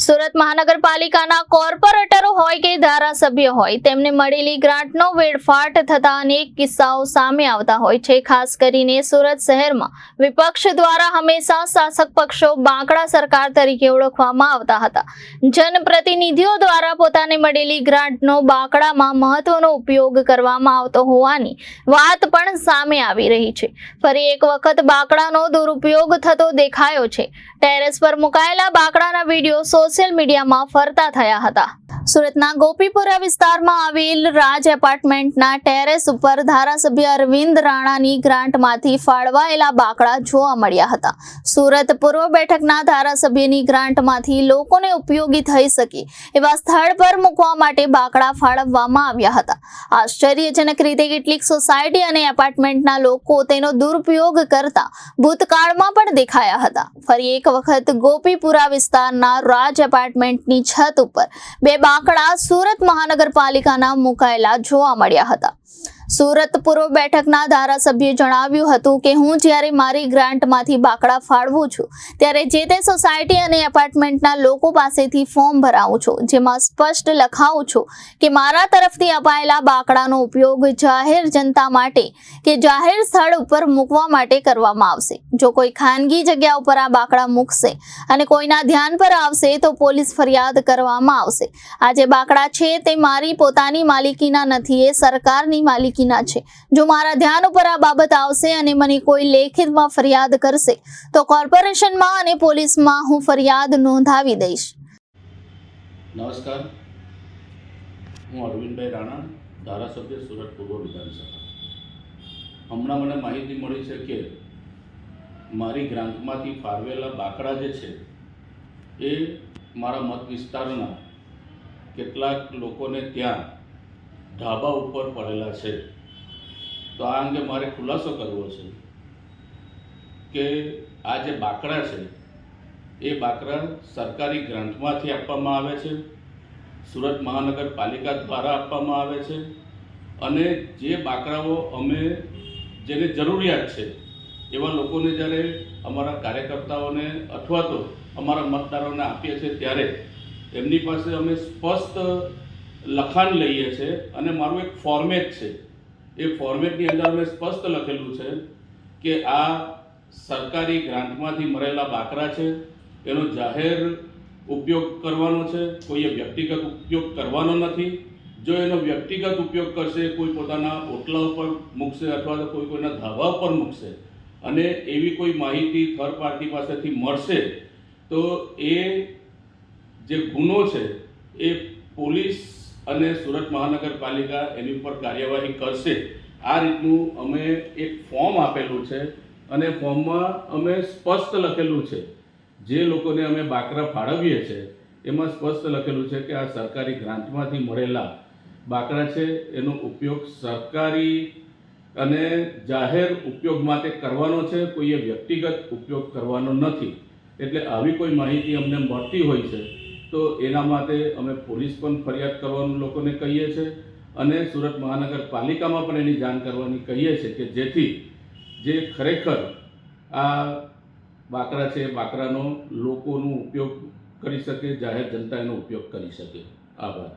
સુરત મહાનગરપાલિકાના કોર્પોરેટરો હોય કે ધારાસભ્ય હોય તેમને મળેલી ગ્રાન્ટનો વેડફાટ થતા અનેક કિસ્સાઓ સામે આવતા હોય છે। ખાસ કરીને સુરત શહેરમાં વિપક્ષ દ્વારા હંમેશા શાસક પક્ષો બાંકડા સરકાર તરીકે ઓળખવામાં આવતા હતા। જનપ્રતિનિધિઓ દ્વારા પોતાને મળેલી ગ્રાન્ટનો બાંકડામાં મહત્વનો ઉપયોગ કરવામાં આવતો હોવાની વાત પણ સામે આવી રહી છે। ફરી એક વખત બાંકડાનો દુરુપયોગ થતો દેખાયો છે। ટેરેસ પર મુકાયેલા બાંકડાના વિડીયો સોશિયલ મીડિયામાં ફરતા થયા હતા। સુરતના ગોપીપુરા વિસ્તારમાં આવેલ રાજ એપાર્ટમેન્ટના ટેરેસ ઉપર ધારાસભ્ય અરવિંદ રાણાની ગ્રાન્ટમાંથી ફાળવાયેલા બાંકડા જોવા મળ્યા હતા। સુરત પૂર્વ બેઠકના ધારાસભ્યની ગ્રાન્ટમાંથી લોકોને ઉપયોગી થઈ શકે એવા સ્થળ પર મૂકવા માટે બાંકડા ફાળવવામાં આવ્યા હતા। આશ્ચર્યજનક રીતે કેટલીક સોસાયટી અને એપાર્ટમેન્ટના લોકો તેનો દુરુપયોગ કરતા ભૂતકાળમાં પણ દેખાયા હતા। ફરી એક વખત ગોપીપુરા વિસ્તારના રાજ એપાર્ટમેન્ટની છત ઉપર બે બાંકડા સુરત મહાનગરપાલિકાના મુકાયેલા જોવા મળ્યા હતા। સુરત પૂર્વ બેઠકના ધારાસભ્યએ જણાવ્યું હતું કે હું જ્યારે મારી ગ્રાન્ટમાંથી બાંકડા ફાળવું છું ત્યારે જે તે સોસાયટી અને એપાર્ટમેન્ટના લોકો પાસેથી ફોર્મ ભરાવું છું, જેમાં સ્પષ્ટ લખાવું છું કે મારા તરફથી અપાયેલા બાંકડાનો ઉપયોગ જાહેર જનતા માટે કે જાહેર સ્થળ ઉપર મૂકવા માટે કરવામાં આવશે। જો કોઈ ખાનગી જગ્યા ઉપર આ બાંકડા મૂકશે અને કોઈના ધ્યાન પર આવશે તો પોલીસ ફરિયાદ કરવામાં આવશે। આ જે બાંકડા છે તે મારી પોતાની માલિકીના નથી, એ સરકારની માલિકીના છે। જો મારા ધ્યાન ઉપર આ બાબત આવશે અને મને કોઈ લેખિતમાં ફરિયાદ કરશે તો કોર્પોરેશનમાં અને પોલીસમાં હું ફરિયાદ નોંધાવી દઈશ। નમસ્કાર, હું અરવિંદભાઈ રાણા, ધારાસભ્ય સુરત પૂર્વ વિધાનસભા। હમણાં મને માહિતી મળી છે કે મારી ગ્રાન્ટમાંથી ફાળવેલા બાંકડા જે છે એ મારા મત વિસ્તારના કેટલાક લોકોને ત્યાં ઢાબા ઉપર પડેલા છે। તો આ અંગે મારે ખુલાસો કરવો છે કે આ જે બાંકડા છે એ બાંકડા સરકારી ગ્રાન્ટમાંથી આપવામાં આવે છે, સુરત મહાનગરપાલિકા દ્વારા આપવામાં આવે છે અને જે બાંકડાઓ અમે જેને જરૂરિયાત છે એવા લોકોને જ્યારે અમારા કાર્યકર્તાઓને અથવા તો અમારા મતદારોને આપીએ છીએ ત્યારે એમની પાસે અમે સ્પષ્ટ લખાણ લઈએ છીએ અને મારું એક ફોર્મેટ છે, એ ફોર્મેટની અંદર અમે સ્પષ્ટ લખેલું છે કે આ સરકારી ગ્રાન્ટમાંથી મળેલા બાંકડા છે, એનો જાહેર ઉપયોગ કરવાનો છે, કોઈએ વ્યક્તિગત ઉપયોગ કરવાનો નથી। જો એનો વ્યક્તિગત ઉપયોગ કરશે, કોઈ પોતાના ઓટલા ઉપર મૂકશે અથવા તો કોઈના ધાબા ઉપર મૂકશે અને એવી કોઈ માહિતી થર્ડ પાર્ટી પાસેથી મળશે તો એ જે ગુનો છે એ પોલીસ અને સુરત મહાનગરપાલિકા એની ઉપર કાર્યવાહી કરશે। આ રીતનું અમે એક ફોર્મ આપેલું છે અને ફોર્મમાં અમે સ્પષ્ટ લખેલું છે, જે લોકોને અમે બાંકડા ફાળવીએ છીએ એમાં સ્પષ્ટ લખેલું છે કે આ સરકારી ગ્રાન્ટમાંથી મળેલા બાંકડા છે, એનો ઉપયોગ સરકારી અને જાહેર ઉપયોગ માટે કરવાનો છે, કોઈએ વ્યક્તિગત ઉપયોગ કરવાનો નથી। એટલે આવી કોઈ માહિતી અમને મળતી હોય છે તો એના માટે અમે પોલીસ પણ ફરિયાદ કરવાનું લોકોને કહીએ છીએ અને સુરત મહાનગરપાલિકામાં પણ એની જાણ કરવાની કહીએ છીએ કે જેથી જે ખરેખર આ બાંકડા છે બાંકડાનો લોકોનો ઉપયોગ કરી શકે, જાહેર જનતા એનો ઉપયોગ કરી શકે। આભાર।